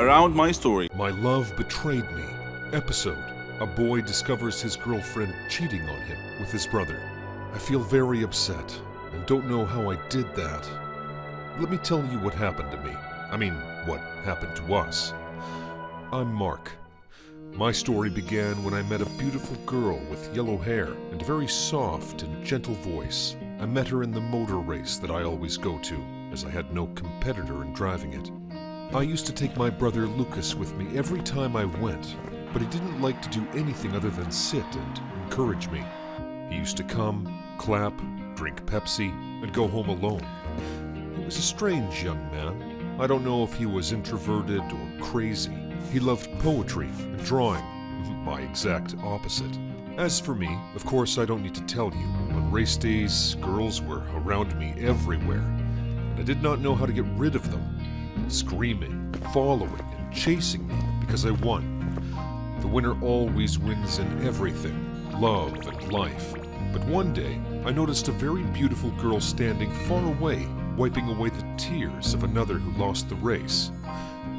around my story. My love betrayed me. Episode: a boy discovers his girlfriend cheating on him with his brother. I feel very upset and don't know how I did that. Let me tell you what happened to me. I mean, what happened to us. I'm Mark. My story began when I met a beautiful girl with yellow hair and a very soft and gentle voice. I met her in the motor race that I always go to, as I had no competitor in driving it. I used to take my brother Lucas with me every time I went, but he didn't like to do anything other than sit and encourage me. He used to come, clap, drink Pepsi, and go home alone. He was a strange young man. I don't know if he was introverted or crazy. He loved poetry and drawing, my exact opposite. As for me, of course I don't need to tell you. On race days, girls were around me everywhere, and I did not know how to get rid of them, screaming, following, and chasing me because I won. The winner always wins in everything, love and life. But one day, I noticed a very beautiful girl standing far away, wiping away the tears of another who lost the race.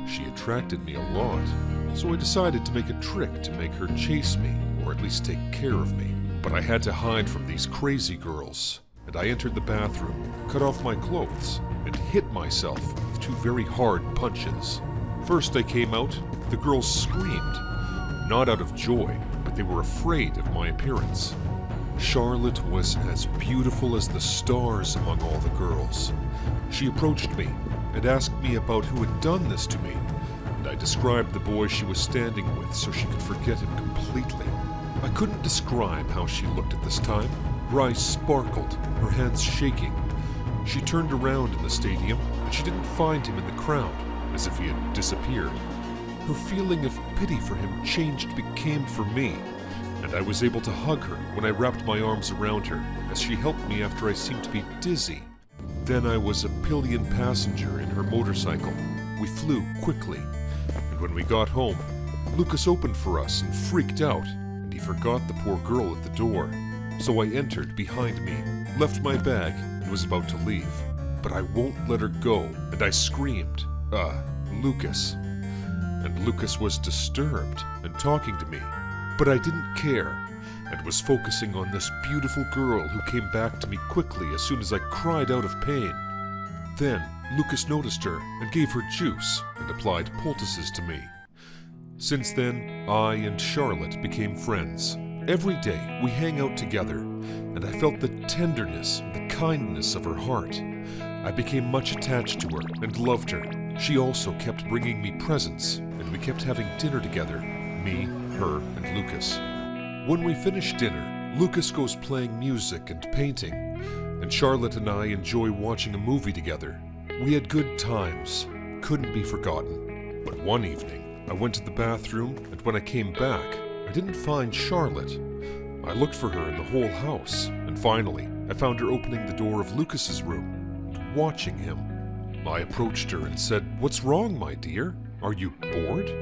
She attracted me a lot, so I decided to make a trick to make her chase me, or at least take care of me. But I had to hide from these crazy girls, and I entered the bathroom, cut off my clothes, and hit myself with 2 very hard punches. First I came out, the girls screamed, not out of joy, but they were afraid of my appearance. Charlotte was as beautiful as the stars among all the girls. She approached me and asked me about who had done this to me, and I described the boy she was standing with so she could forget him completely. I couldn't describe how she looked at this time. Her eyes sparkled, her hands shaking. She turned around in the stadium, and she didn't find him in the crowd, as if he had disappeared. Her feeling of pity for him changed became for me, and I was able to hug her when I wrapped my arms around her, as she helped me after I seemed to be dizzy. Then I was a pillion passenger in her motorcycle. We flew quickly, and when we got home, Lucas opened for us and freaked out, and he forgot the poor girl at the door. So I entered behind me, left my bag, and was about to leave. But I won't let her go, and I screamed, Lucas. And Lucas was disturbed and talking to me, but I didn't care, and was focusing on this beautiful girl who came back to me quickly as soon as I cried out of pain. Then Lucas noticed her and gave her juice and applied poultices to me. Since then, I and Charlotte became friends. Every day we hang out together, and I felt the tenderness and the kindness of her heart. I became much attached to her and loved her. She also kept bringing me presents, and we kept having dinner together, me, her, and Lucas. When we finish dinner, Lucas goes playing music and painting, and Charlotte and I enjoy watching a movie together. We had good times, couldn't be forgotten. But one evening, I went to the bathroom, and when I came back, I didn't find Charlotte. I looked for her in the whole house, and finally, I found her opening the door of Lucas's room, and watching him. I approached her and said, "What's wrong, my dear? Are you bored?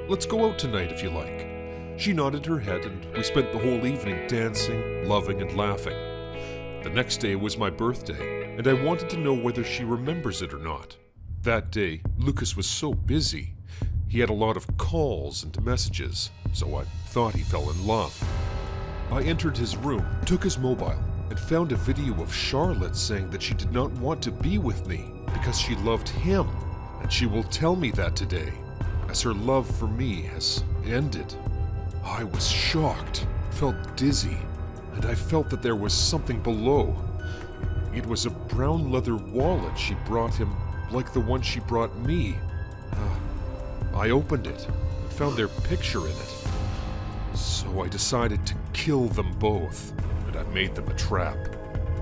Let's go out tonight if you like." She nodded her head, and we spent the whole evening dancing, loving, and laughing. The next day was my birthday, and I wanted to know whether she remembers it or not. That day, Lucas was so busy. He had a lot of calls and messages, so I thought he fell in love. I entered his room, took his mobile, and found a video of Charlotte saying that she did not want to be with me because she loved him, and she will tell me that today, as her love for me has ended. I was shocked, felt dizzy, and I felt that there was something below. It was a brown leather wallet she brought him, like the one she brought me. I opened it and found their picture in it. So I decided to kill them both, and I made them a trap.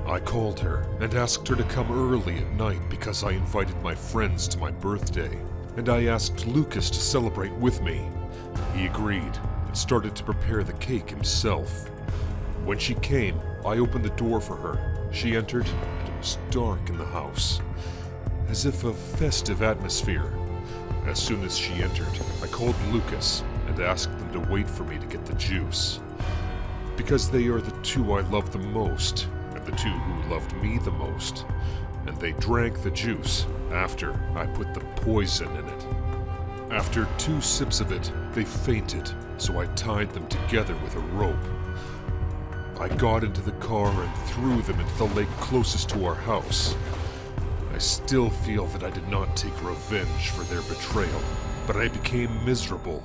I called her and asked her to come early at night because I invited my friends to my birthday, and I asked Lucas to celebrate with me. He agreed and started to prepare the cake himself. When she came, I opened the door for her. She entered, and it was dark in the house, as if a festive atmosphere. As soon as she entered, I called Lucas and asked them to wait for me to get the juice. Because they are the two I love the most, and the two who loved me the most, and they drank the juice after I put the poison in it. After 2 sips of it, they fainted, so I tied them together with a rope. I got into the car and threw them into the lake closest to our house. I still feel that I did not take revenge for their betrayal, but I became miserable.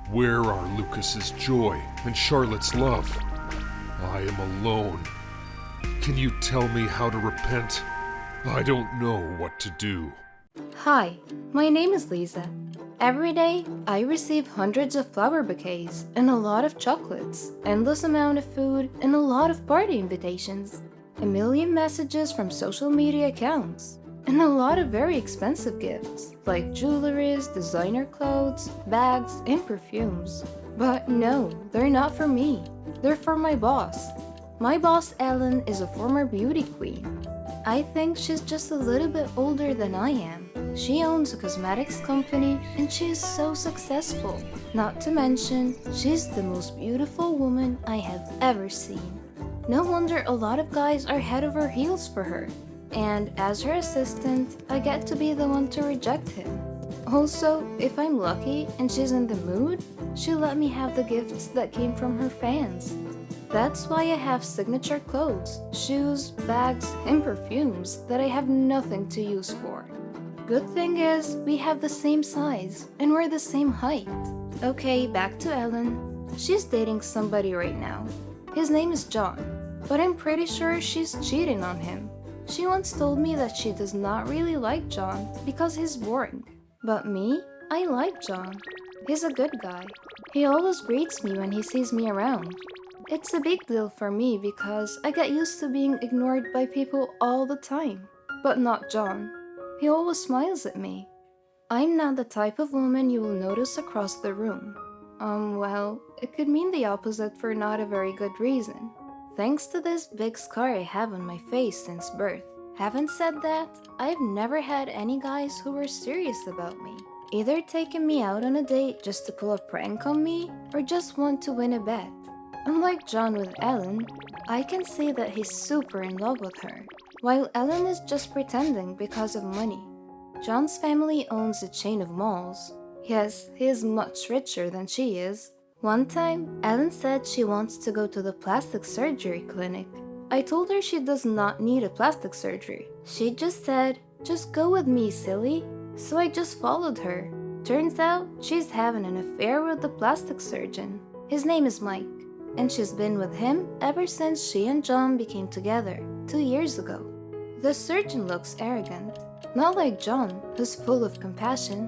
Where are Lucas's joy and Charlotte's love? I am alone. Can you tell me how to repent? I don't know what to do. Hi, my name is Lisa. Every day, I receive hundreds of flower bouquets and a lot of chocolates, endless amount of food, and a lot of party invitations, a million messages from social media accounts, and a lot of very expensive gifts, like jewelries, designer clothes, bags, and perfumes. But no, they're not for me. They're for my boss. My boss, Ellen, is a former beauty queen. I think she's just a little bit older than I am. She owns a cosmetics company and she is so successful. Not to mention, she's the most beautiful woman I have ever seen. No wonder a lot of guys are head over heels for her. And as her assistant, I get to be the one to reject him. Also, if I'm lucky and she's in the mood, she'll let me have the gifts that came from her fans. That's why I have signature clothes, shoes, bags, and perfumes that I have nothing to use for. Good thing is, we have the same size, and we're the same height. Okay, back to Ellen. She's dating somebody right now. His name is John, but I'm pretty sure she's cheating on him. She once told me that she does not really like John because he's boring. But me, I like John. He's a good guy. He always greets me when he sees me around. It's a big deal for me because I get used to being ignored by people all the time. But not John. He always smiles at me. I'm not the type of woman you will notice across the room. Well, it could mean the opposite for not a very good reason. Thanks to this big scar I have on my face since birth. Having said that, I've never had any guys who were serious about me. Either taking me out on a date just to pull a prank on me, or just want to win a bet. Unlike John with Ellen, I can see that he's super in love with her, while Ellen is just pretending because of money. John's family owns a chain of malls. Yes, he is much richer than she is. One time, Ellen said she wants to go to the plastic surgery clinic. I told her she does not need a plastic surgery. She just said, "Just go with me, silly." So I just followed her. Turns out, she's having an affair with the plastic surgeon. His name is Mike, and she's been with him ever since she and John became together 2 years ago. The surgeon looks arrogant, not like John, who's full of compassion.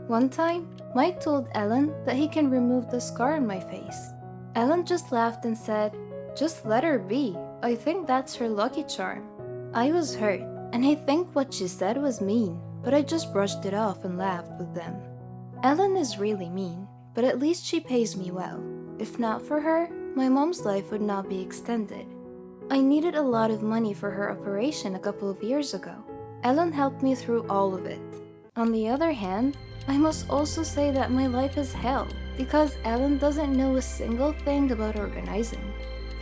One time, Mike told Ellen that he can remove the scar on my face. Ellen just laughed and said, "Just let her be. I think that's her lucky charm." I was hurt, and I think what she said was mean, but I just brushed it off and laughed with them. Ellen is really mean, but at least she pays me well. If not for her, my mom's life would not be extended. I needed a lot of money for her operation a couple of years ago. Ellen helped me through all of it. On the other hand, I must also say that my life is hell because Ellen doesn't know a single thing about organizing.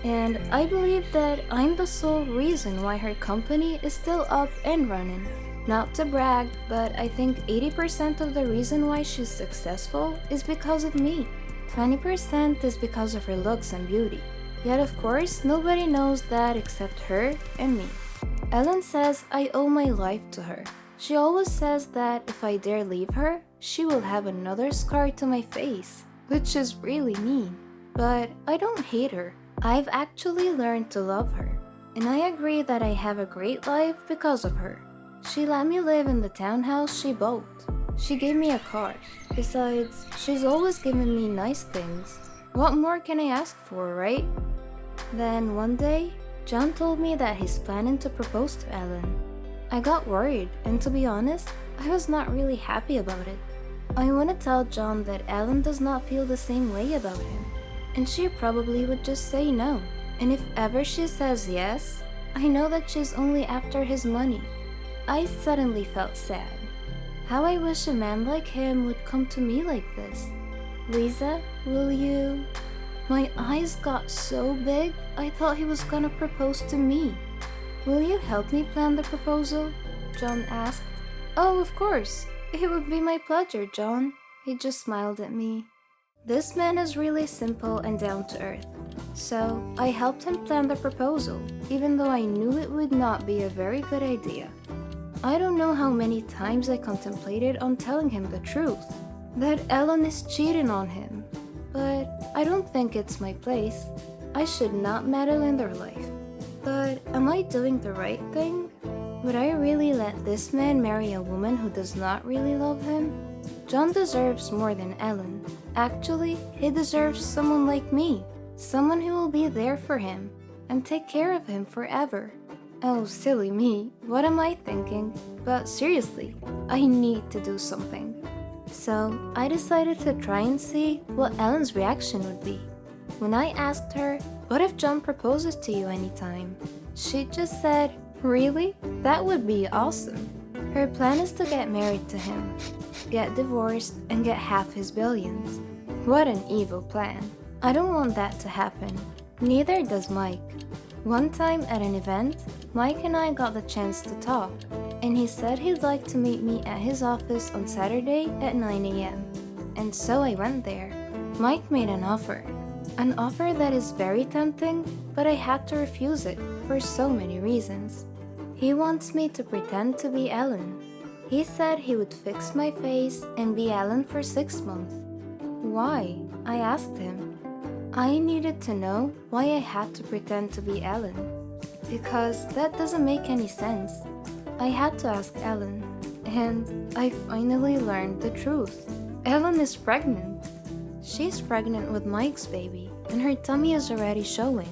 And I believe that I'm the sole reason why her company is still up and running. Not to brag, but I think 80% of the reason why she's successful is because of me. 20% is because of her looks and beauty. Yet of course, nobody knows that except her and me. Ellen says I owe my life to her. She always says that if I dare leave her, she will have another scar to my face, which is really mean. But I don't hate her. I've actually learned to love her. And I agree that I have a great life because of her. She let me live in the townhouse she bought. She gave me a car. Besides, she's always given me nice things. What more can I ask for, right? Then one day, John told me that he's planning to propose to Ellen. I got worried, and to be honest, I was not really happy about it. I want to tell John that Ellen does not feel the same way about him, and she probably would just say no. And if ever she says yes, I know that she's only after his money. I suddenly felt sad. How I wish a man like him would come to me like this. "Lisa, will you..." My eyes got so big, I thought he was gonna propose to me. "Will you help me plan the proposal?" John asked. "Oh, of course. It would be my pleasure, John. He just smiled at me. This man is really simple and down to earth. So I helped him plan the proposal, even though I knew it would not be a very good idea. I don't know how many times I contemplated on telling him the truth, that Ellen is cheating on him. But I don't think it's my place. I should not meddle in their life. But am I doing the right thing? Would I really let this man marry a woman who does not really love him? John deserves more than Ellen. Actually, he deserves someone like me. Someone who will be there for him and take care of him forever. Oh, silly me, what am I thinking? But seriously, I need to do something. So I decided to try and see what Ellen's reaction would be. When I asked her, what if John proposes to you anytime? She just said, really? That would be awesome. Her plan is to get married to him, get divorced, and get half his billions. What an evil plan. I don't want that to happen. Neither does Mike. One time at an event, Mike and I got the chance to talk, and he said he'd like to meet me at his office on Saturday at 9 a.m. And so I went there. Mike made an offer that is very tempting, but I had to refuse it for so many reasons. He wants me to pretend to be Ellen. He said he would fix my face and be Ellen for 6 months. Why? I asked him. I needed to know why I had to pretend to be Ellen, because that doesn't make any sense. I had to ask Ellen, and I finally learned the truth. Ellen is pregnant. She's pregnant with Mike's baby, and her tummy is already showing.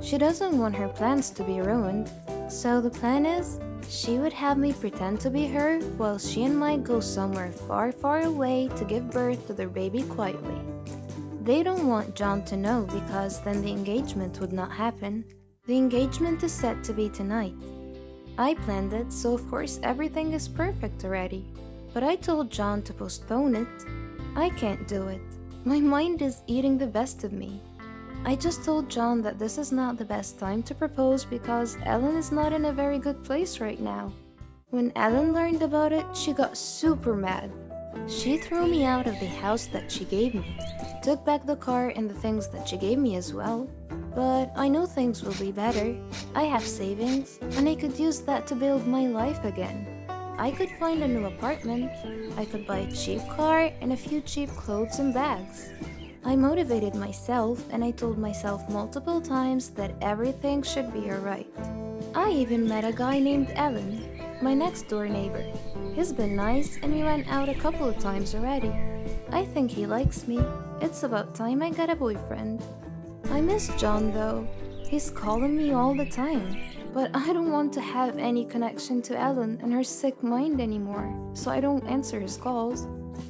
She doesn't want her plans to be ruined, so the plan is she would have me pretend to be her while she and Mike go somewhere far, far away to give birth to their baby quietly. They don't want John to know because then the engagement would not happen. The engagement is set to be tonight. I planned it, so of course everything is perfect already. But I told John to postpone it. I can't do it. My mind is eating the best of me. I just told John that this is not the best time to propose because Ellen is not in a very good place right now. When Ellen learned about it, she got super mad. She threw me out of the house that she gave me, took back the car and the things that she gave me as well. But I know things will be better. I have savings, and I could use that to build my life again. I could find a new apartment, I could buy a cheap car and a few cheap clothes and bags. I motivated myself and I told myself multiple times that everything should be alright. I even met a guy named Alan, my next door neighbor. He's been nice and we went out a couple of times already. I think he likes me. It's about time I got a boyfriend. I miss John though. He's calling me all the time. But I don't want to have any connection to Ellen and her sick mind anymore, so I don't answer his calls.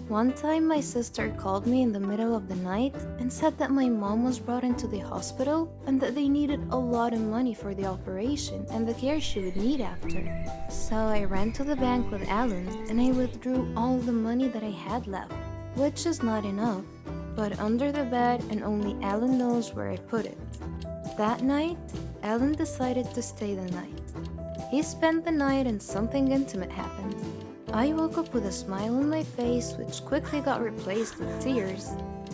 One time my sister called me in the middle of the night and said that my mom was brought into the hospital and that they needed a lot of money for the operation and the care she would need after. So I ran to the bank with Alan and I withdrew all the money that I had left, which is not enough, but under the bed and only Alan knows where I put it. That night, Alan decided to stay the night. He spent the night and something intimate happened. I woke up with a smile on my face which quickly got replaced with tears.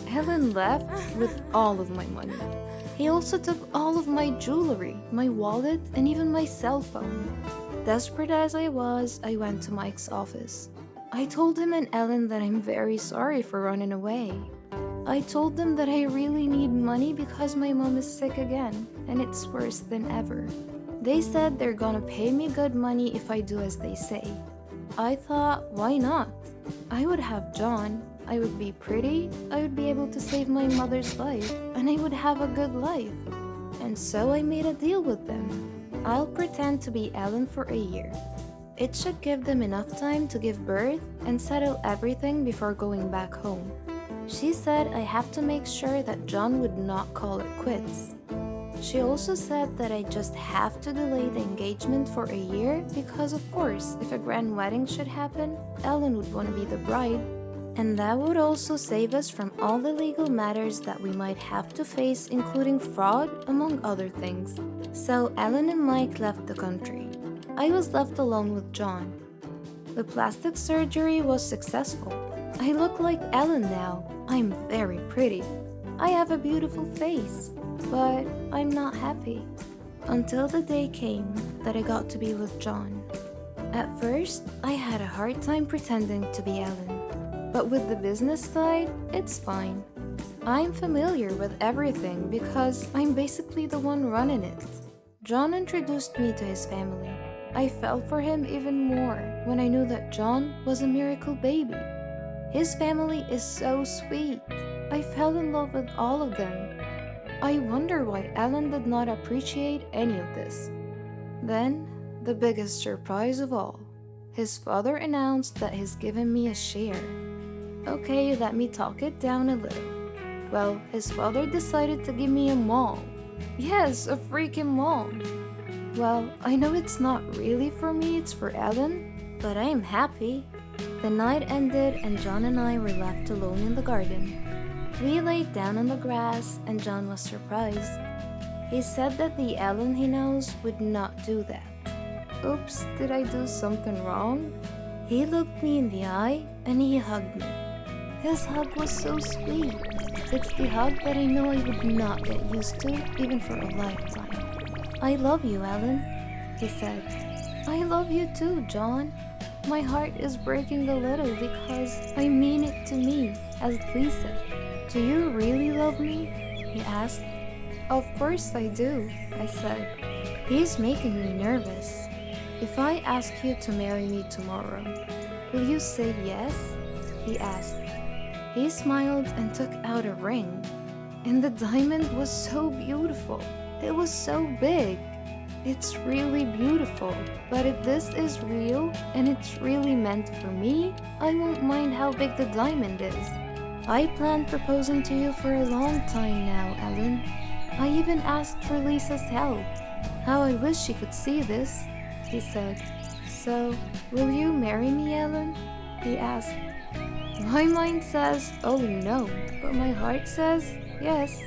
Alan left with all of my money. He also took all of my jewelry, my wallet, and even my cell phone. Desperate as I was, I went to Mike's office. I told him and Ellen that I'm very sorry for running away. I told them that I really need money because my mom is sick again, and it's worse than ever. They said they're gonna pay me good money if I do as they say. I thought, why not? I would have John, I would be pretty, I would be able to save my mother's life, and I would have a good life. And so I made a deal with them. I'll pretend to be Ellen for a year. It should give them enough time to give birth and settle everything before going back home. She said I have to make sure that John would not call it quits. She also said that I just have to delay the engagement for a year because of course, if a grand wedding should happen, Ellen would want to be the bride. And that would also save us from all the legal matters that we might have to face, including fraud, among other things. So Ellen and Mike left the country. I was left alone with John. The plastic surgery was successful. I look like Ellen now. I'm very pretty. I have a beautiful face, but I'm not happy. Until the day came that I got to be with John. At first, I had a hard time pretending to be Ellen. But with the business side, it's fine. I'm familiar with everything because I'm basically the one running it. John introduced me to his family. I fell for him even more when I knew that John was a miracle baby. His family is so sweet. I fell in love with all of them. I wonder why Ellen did not appreciate any of this. Then, the biggest surprise of all, his father announced that he's given me a share. Okay, let me talk it down a little. Well, his father decided to give me a mall. Yes, a freaking mall. Well, I know it's not really for me, it's for Ellen, but I am happy. The night ended and John and I were left alone in the garden. We laid down on the grass and John was surprised. He said that the Ellen he knows would not do that. Oops, did I do something wrong? He looked me in the eye and he hugged me. His hug was so sweet. It's the hug that I know I would not get used to even for a lifetime. I love you, Ellen, he said. I love you too, John. My heart is breaking a little because I mean it to me as Lisa. Do you really love me? He asked. Of course I do, I said. He's making me nervous. If I ask you to marry me tomorrow, will you say yes? He asked. He smiled and took out a ring. And the diamond was so beautiful. It was so big. It's really beautiful. But if this is real and it's really meant for me, I won't mind how big the diamond is. I planned proposing to you for a long time now, Ellen. I even asked for Lisa's help. How I wish she could see this, he said. So, will you marry me, Ellen? He asked. My mind says, oh no, but my heart says, yes.